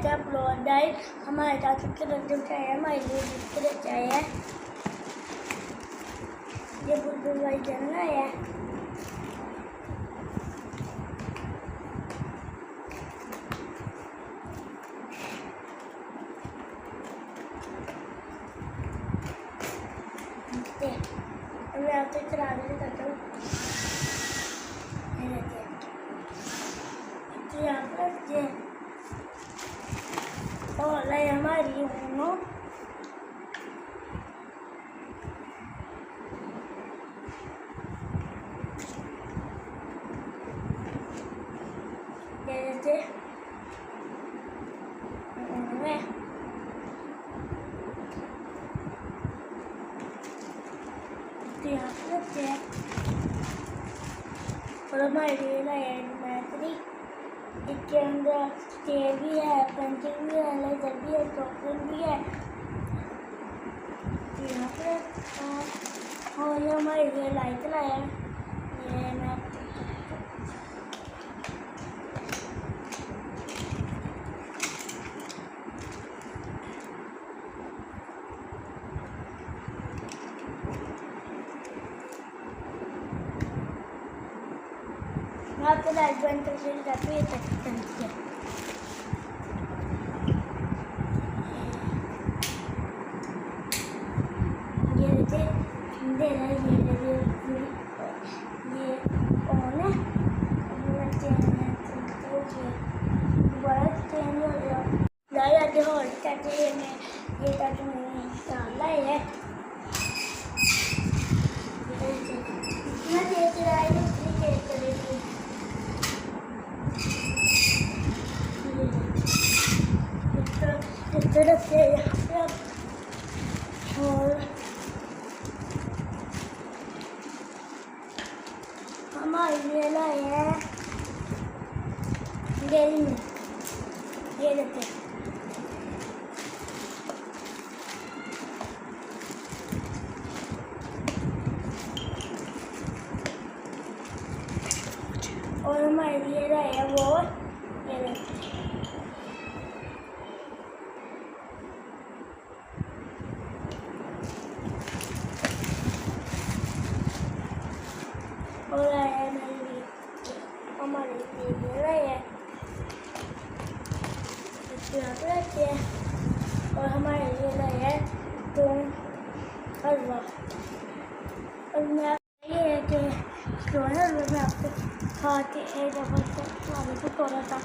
Upload है हमारे साथ चाहिए हमारे लिए चाहिए ये बुलबुल भाई चलना है मैं आपसे चला देना चाहता हूँ यहाँ पर और हमारी उनो जैसे यहाँ पर और हमारे मैत्री इसके अंदर स्टेल भी है, पेंटिंग भी है, लेजर भी है, चॉकलेट भी है। यहाँ पे और ये हमारे लिए लाइट लाया ये मैं आपको लाइट बंद करके जाती हूँ ये अंधेरा है ये ऑन है बड़ा चेंज हो गया लाइट आगे हॉल करते हैं मैं ये ताकि मैंने डाला है इतना तेज रहा है इतनी तेज करेगी इस तरह से यहाँ पे और हमारे लिए लाए हैं डेली में ये देते हैं और हमारे लिए लाए हैं वो ये देते हैं और आया नहीं हमारे लिए रहे हैं रखते हैं और हमारे लिए रहे हैं तो हलवा और मैं ये है कि हलवा मैं आपको खा के एक दफ़ा को तोड़ा था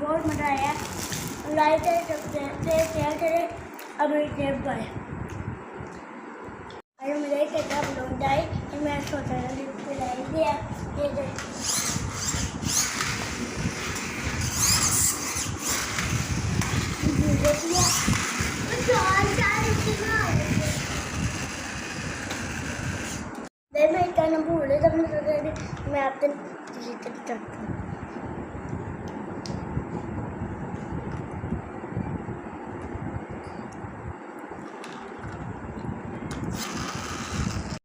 बहुत मज़ा आया लाइक शेयर करें अब बाय अरे मुझे कहता अपलोड आए मैं सोचा लाई दिया ये मैं इतना भूल मैं आपसे